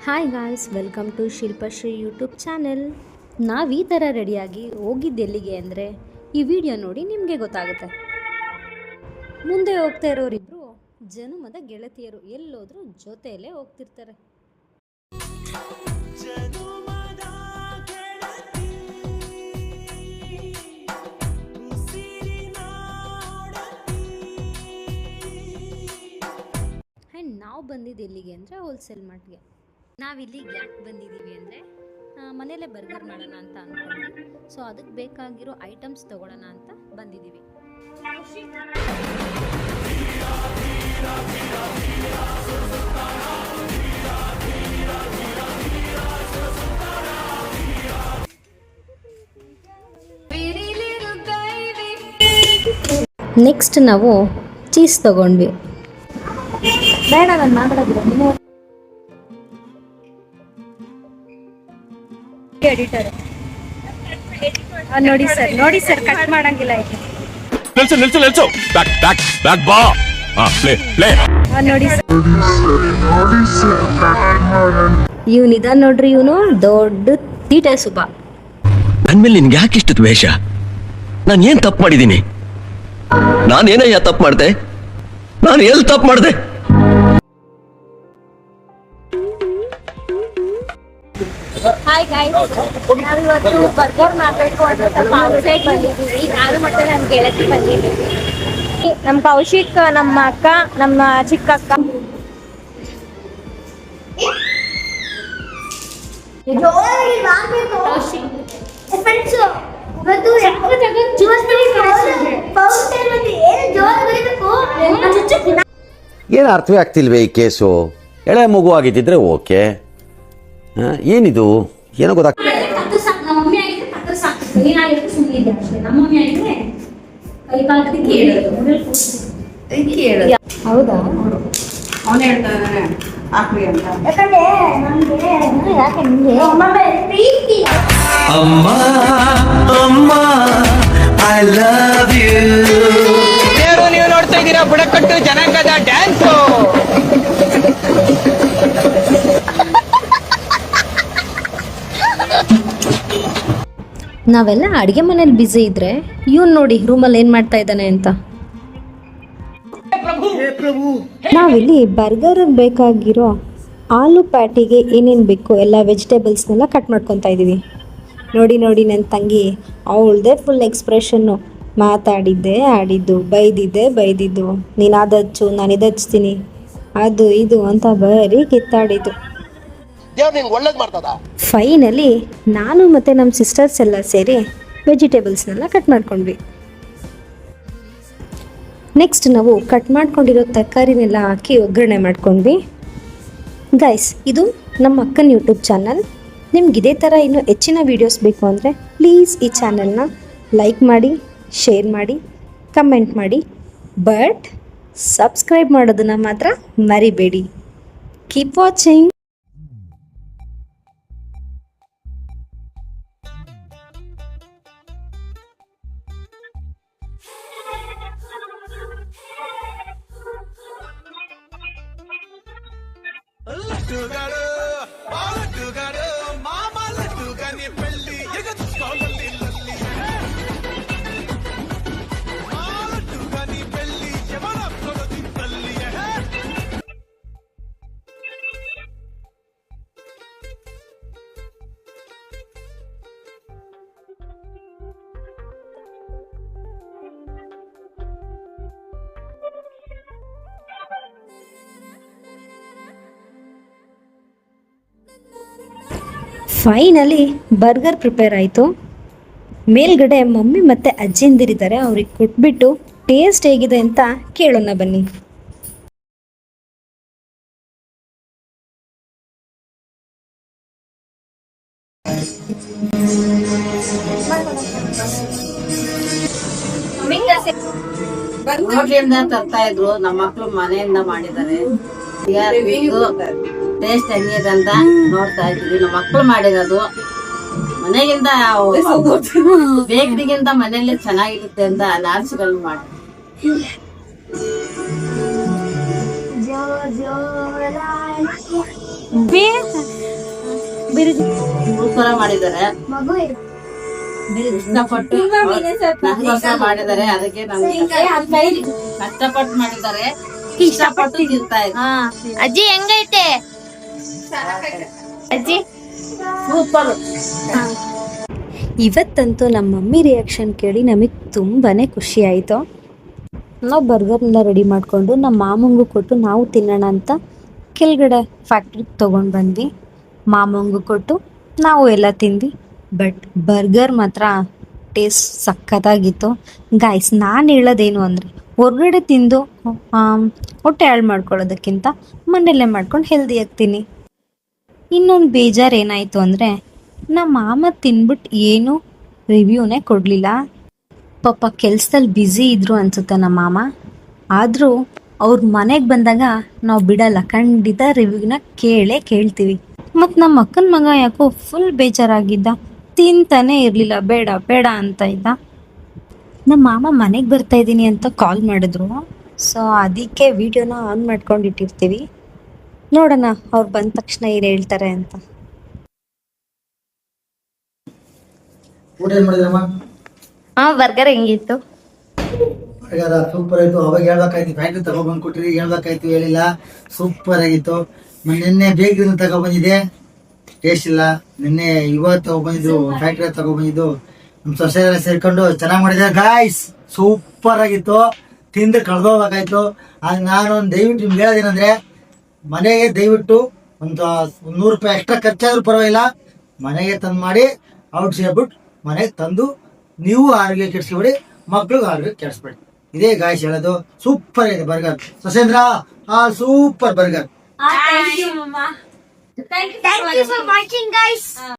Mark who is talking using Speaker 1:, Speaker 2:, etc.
Speaker 1: Hi guys, welcome to Shilpashree YouTube channel. ನಾವು ಈ ಥರ ರೆಡಿಯಾಗಿ ಹೋಗಿದ್ದು ಎಲ್ಲಿಗೆ ಅಂದರೆ ಈ ವಿಡಿಯೋ ನೋಡಿ ನಿಮಗೆ ಗೊತ್ತಾಗುತ್ತೆ. ಮುಂದೆ ಹೋಗ್ತಾ ಇರೋರಿಬ್ರು ಜನುಮದ ಗೆಳತಿಯರು, ಎಲ್ಲೋದ್ರೂ ಜೊತೆಯಲ್ಲೇ ಹೋಗ್ತಿರ್ತಾರೆ. ಆ್ಯಂಡ್ ನಾವು ಬಂದಿದ್ದು ಎಲ್ಲಿಗೆ ಅಂದರೆ ಹೋಲ್ಸೇಲ್ ಮಾರ್ಟ್ಗೆ. ನಾವಿಲ್ಲಿಗೆ ಯಾಕೆ ಬಂದಿದ್ದೀವಿ ಅಂದರೆ ಮನೇಲೇ ಬರ್ಗರ್ ಮಾಡೋಣ ಅಂತ ಅಂದ್ಕೊಂಡ್ವಿ. ಸೊ ಅದಕ್ಕೆ ಬೇಕಾಗಿರೋ ಐಟಮ್ಸ್ ತೊಗೊಳ್ಳೋಣ ಅಂತ ಬಂದಿದ್ದೀವಿ. ನೆಕ್ಸ್ಟ್ ನಾವು ಚೀಸ್ ತೊಗೊಂಡ್ವಿ. ಬೇಡ, ನಾನು ಮಾತಾಡೋದಿಲ್ಲ. ಎಡಿಟರ್ ನೋಡಿ ಸರ್ ಕಟ್ ಮಾಡಂಗಿಲ್ಲ.
Speaker 2: ನಿಲ್ಸು ಬ್ಯಾಕ್ ಬ್ಯಾಕ್ ಬ್ಯಾಕ್ ಬಾ.
Speaker 1: ನೋಡಿ ಇವನಿದ ನೋಡ್ರಿ, ಇವನು ದೊಡ್ಡ ತೀಟೆ ಸುಬ್ಬ.
Speaker 3: ನನ್ ಮೇಲೆ ನಿನ್ಗೆ ಯಾಕೆ ಇಷ್ಟು ದ್ವೇಷ? ನಾನು ಏನ್ ತಪ್ಪು ಮಾಡಿದ್ದೀನಿ? ನಾನೇನಯ್ಯ ತಪ್ಪು ಮಾಡ್ದೆ? ನಾನು ಎಲ್ಲಿ ತಪ್ಪು ಮಾಡ್ದೆ?
Speaker 1: ಹಾಯ್ ಗೈಸ್, ನಾವಿವತ್ತು ಬರ್ಗರ್ ಮಾಡಬೇಕು ಅಂತ ಸ್ವಲ್ಪ ಔಟ್ಸೈಡ್ ಬಂದಿದ್ದೀವಿ. ನಾನು ಮತ್ತೆ ನನ್ನ ಗೆಳತಿ ಬಂದಿದ್ದೀವಿ.
Speaker 4: ನಮ್ಮ ಕೌಶಿಕ್, ನಮ್ಮ ಅಕ್ಕ, ನಮ್ಮ ಚಿಕ್ಕ ಅಕ್ಕ.
Speaker 5: ಏನು ಅರ್ಥವೇ ಆಗ್ತಿಲ್ವೇ ಈ ಕೇಸು? ಎಳೆ ಮಗು ಆಗಿದ್ದಿದ್ರೆ ಓಕೆ, ಏನಿದು ಏನೋ ಗೊತ್ತಾಗ್ತದೆ.
Speaker 1: ಹೌದಾ?
Speaker 6: ಅವನು ಹೇಳ್ತಾನೆ ಹಾಕ್ರಿ ಅಂತ.
Speaker 3: ಅಮ್ಮ ಅಮ್ಮ ಐ ಲವ್ ಯು.
Speaker 6: ನೀವು ನೋಡ್ತಾ ಇದ್ದೀರಾ ಬುಡಕಟ್ಟು ಜನಾಂಗದ ಡ್ಯಾನ್ಸು.
Speaker 1: ನಾವೆಲ್ಲ ಅಡುಗೆ ಮನೇಲಿ ಬ್ಯುಸಿ ಇದ್ರೆ ಇವನ್ ನೋಡಿ ರೂಮಲ್ಲಿ ಏನು ಮಾಡ್ತಾ ಇದ್ದಾನೆ ಅಂತ. ನಾವಿಲ್ಲಿ ಬರ್ಗರ್ಗೆ ಬೇಕಾಗಿರೋ ಆಲೂ ಪ್ಯಾಟಿಗೆ ಏನೇನು ಬೇಕು ಎಲ್ಲ ವೆಜಿಟೇಬಲ್ಸ್ನೆಲ್ಲ ಕಟ್ ಮಾಡ್ಕೊತಾ ಇದ್ದೀವಿ. ನೋಡಿ ನನ್ನ ತಂಗಿ ಅವಳದೇ ಫುಲ್ ಎಕ್ಸ್ಪ್ರೆಷನ್ನು. ಮಾತಾಡಿದ್ದೆ ಆಡಿದ್ದು, ಬೈದಿದ್ದು, ನೀನು ಅದು ಹಚ್ಚು ನಾನು ಇದು ಹಚ್ತೀನಿ, ಅದು ಇದು ಅಂತ ಬರೀ ಕಿತ್ತಾಡಿದ್ದು. ಫೈನಲಿ ನಾನು ಮತ್ತು ನಮ್ಮ ಸಿಸ್ಟರ್ಸ್ ಎಲ್ಲ ಸೇರಿ ವೆಜಿಟೇಬಲ್ಸ್ನೆಲ್ಲ ಕಟ್ ಮಾಡ್ಕೊಂಡ್ವಿ. ನೆಕ್ಸ್ಟ್ ನಾವು ಕಟ್ ಮಾಡ್ಕೊಂಡಿರೋ ತರಕಾರಿನೆಲ್ಲ ಹಾಕಿ ಒಗ್ಗರಣೆ ಮಾಡ್ಕೊಂಡ್ವಿ. ಗೈಸ್, ಇದು ನಮ್ಮ ಅಕ್ಕನ ಯೂಟ್ಯೂಬ್ ಚಾನಲ್. ನಿಮ್ಗೆ ಇದೇ ಥರ ಇನ್ನೂ ಹೆಚ್ಚಿನ ವೀಡಿಯೋಸ್ ಬೇಕು ಅಂದರೆ ಪ್ಲೀಸ್ ಈ ಚಾನಲ್ನ ಲೈಕ್ ಮಾಡಿ, ಶೇರ್ ಮಾಡಿ, ಕಮೆಂಟ್ ಮಾಡಿ, ಬಟ್ ಸಬ್ಸ್ಕ್ರೈಬ್ ಮಾಡೋದನ್ನು ಮಾತ್ರ ಮರಿಬೇಡಿ. Keep watching. Finally burger prepare ಆಯಿತು. ಮೇಲ್ಗಡೆ ಮಮ್ಮಿ ಮತ್ತು ಅಜ್ಜಿಂದಿರಿದ್ದಾರೆ, ಅವ್ರಿಗೆ ಕೊಟ್ಬಿಟ್ಟು ಟೇಸ್ಟ್ ಹೇಗಿದೆ ಅಂತ ಕೇಳೋಣ ಬನ್ನಿ.
Speaker 6: ಹೋಟೆಲಿಂದ ತರ್ತಾ ಇದ್ರು, ನಮ್ಮ ಮಕ್ಳು ಮನೆಯಿಂದ ಮಾಡಿದ್ದಾರೆ. ಟೇಸ್ಟ್ ಹೆಂಗಿದೆ ಅಂತ ನೋಡ್ತಾ ಇದ್ವಿ. ನಮ್ಮ ಮಕ್ಳು ಮಾಡಿರೋದು ಮನೆಗಿಂತ ಬೇಕ್ರಿಗಿಂತ ಮನೆಯಲ್ಲಿ ಚೆನ್ನಾಗಿರುತ್ತೆ ಅಂತ ನಾರ್ಸ್ಗಳು ಮಾಡಿ. ಸೂಪರ್ ಮಾಡಿದ್ದಾರೆ. ಇಷ್ಟಪಟ್ಟು ನನಗೋಸ್ಕರ ಮಾಡಿದ್ದಾರೆ, ಅದಕ್ಕೆ ನಮ್ಗೆ ಕಷ್ಟಪಟ್ಟು ಮಾಡಿದ್ದಾರೆ, ಇಷ್ಟಪಟ್ಟು ತಿಂತಾ ಇದ್ದಾರೆ.
Speaker 4: ಅಜ್ಜಿ ಹೆಂಗೈತೆ ಅಜ್ಜಿ?
Speaker 6: ಸೂಪರ್.
Speaker 1: ಇವತ್ತಂತೂ ನಮ್ಮ ಮಮ್ಮಿ ರಿಯಾಕ್ಷನ್ ಕೇಳಿ ನಮಗೆ ತುಂಬಾ ಖುಷಿ ಆಯಿತು. ನಾವು ಬರ್ಗರ್ನೆಲ್ಲ ರೆಡಿ ಮಾಡಿಕೊಂಡು ನಮ್ಮ ಮಾಮಂಗೂ ಕೊಟ್ಟು ನಾವು ತಿನ್ನೋಣ ಅಂತ ಕೆಳಗಡೆ ಫ್ಯಾಕ್ಟ್ರಿಗೆ ತೊಗೊಂಡು ಬಂದ್ವಿ. ಮಾಮಂಗೂ ಕೊಟ್ಟು ನಾವು ಎಲ್ಲ ತಿಂದ್ವಿ. ಬಟ್ ಬರ್ಗರ್ ಮಾತ್ರ ಟೇಸ್ಟ್ ಸಖತ್ತಾಗಿತ್ತು. ಗಾಯ್ಸ್, ನಾನು ಹೇಳೋದೇನು ಅಂದರೆ ಹೊರಗಡೆ ತಿಂದು ಹೊಟ್ಟೆ ಹಾಳು ಮಾಡ್ಕೊಳ್ಳೋದಕ್ಕಿಂತ ಮನೆಯಲ್ಲೇ ಮಾಡ್ಕೊಂಡು ಹೆಲ್ದಿ ಆಗ್ತೀನಿ. ಇನ್ನೊಂದು ಬೇಜಾರು ಏನಾಯಿತು ಅಂದರೆ ನಮ್ಮ ಮಾಮ ತಿನ್ಬಿಟ್ಟು ಏನೂ ರಿವ್ಯೂನೇ ಕೊಡಲಿಲ್ಲ. ಪಾಪ ಕೆಲಸದಲ್ಲಿ ಬ್ಯುಸಿ ಇದ್ದರು ಅನಿಸುತ್ತೆ ನಮ್ಮ ಮಾಮ. ಆದರೂ ಅವ್ರ ಮನೆಗೆ ಬಂದಾಗ ನಾವು ಬಿಡಲ್ಲ, ಖಂಡಿತ ರಿವ್ಯೂನ ಕೇಳ್ತೀವಿ. ಮತ್ತು ನಮ್ಮ ಅಕ್ಕನ ಮಗ ಯಾಕೋ ಫುಲ್ ಬೇಜಾರಾಗಿದ್ದ, ತಿಂತಾನೇ ಇರಲಿಲ್ಲ, ಬೇಡ ಬೇಡ ಅಂತ ಇದ್ದ. ನಮ್ಮ ಮಾಮ ಮನೆಗೆ ಬರ್ತಾಯಿದ್ದೀನಿ ಅಂತ ಕಾಲ್ ಮಾಡಿದ್ರು. ಸೊ ಅದಕ್ಕೆ ವಿಡಿಯೋನ ಆನ್ ಮಾಡ್ಕೊಂಡಿಟ್ಟಿರ್ತೀವಿ. ನೋಡೋಣ ಅವ್ರು ಬಂದ ತಕ್ಷಣ ಏನು ಹೇಳ್ತಾರೆ ಅಂತ.
Speaker 7: ಊಟ ಏನ್ ಮಾಡಿದ್ರಮ್ಮ?
Speaker 4: ಬರ್ಗರ್ ಹೆಂಗಿತ್ತು?
Speaker 7: ಸೂಪರ್ ಆಯ್ತು. ಅವಾಗ ಹೇಳ್ಬೇಕಾಯ್ತು, ಫ್ಯಾಕ್ಟ್ರಿ ತಗೊಬಂದ್ ಕೊಟ್ಟಿರಿ, ಹೇಳ್ಬೇಕಾಯ್ತು, ಹೇಳಿಲ್ಲ. ಸೂಪರ್ ಆಗಿತ್ತು. ನಿನ್ನೆ ಬೇಕರಿ ತಗೊಬಂದಿದೆ, ಟೇಸ್ಟ್ ಇಲ್ಲ. ನಿನ್ನೆ ಇವತ್ತು ತಗೊಬಂದಿದ್ದು, ಫ್ಯಾಕ್ಟ್ರಿ ತಗೊಬಂದಿದ್ದು ನಮ್ ಸೊಸೆ ಎಲ್ಲ ಸೇರ್ಕೊಂಡು ಚೆನ್ನಾಗಿ ಮಾಡಿದ್ದಾರೆ ಗಾಯ್ಸ್. ಸೂಪರ್ ಆಗಿತ್ತು. ತಿಂದು ಕಳ್ದೋಗ್ಬೇಕಾಯ್ತು. ಆಗ ನಾನು ದಯವಿಟ್ಟು ನಿಮ್ಗೆ ಹೇಳೋದೇನಂದ್ರೆ, ಮನೆಗೆ ದಯವಿಟ್ಟು ಒಂದು 100 ರೂಪಾಯಿ ಎಕ್ಸ್ಟ್ರಾ ಖರ್ಚಾದ್ರೂ ಪರವಾಗಿಲ್ಲ, ಮನೆಗೆ ತಂದು ಮಾಡಿ ಔಟ್ ಸೇರ್ಬಿಟ್ಟು ಮನೆಗೆ ತಂದು ನೀವು ಆರೋಗ್ಯ ಕೆಡಿಸ್ಕೊಬೇಡಿ, ಮಕ್ಳಿಗೆ ಆರೋಗ್ಯ ಕೆಡಿಸ್ಬೇಡಿ. ಇದೇ ಗಾಯ್ಸ್ ಹೇಳೋದು. ಸೂಪರ್ ಆಗಿದೆ ಬರ್ಗರ್. ಸಸೇಂದ್ರ, super burger.
Speaker 4: Thank you for watching, guys.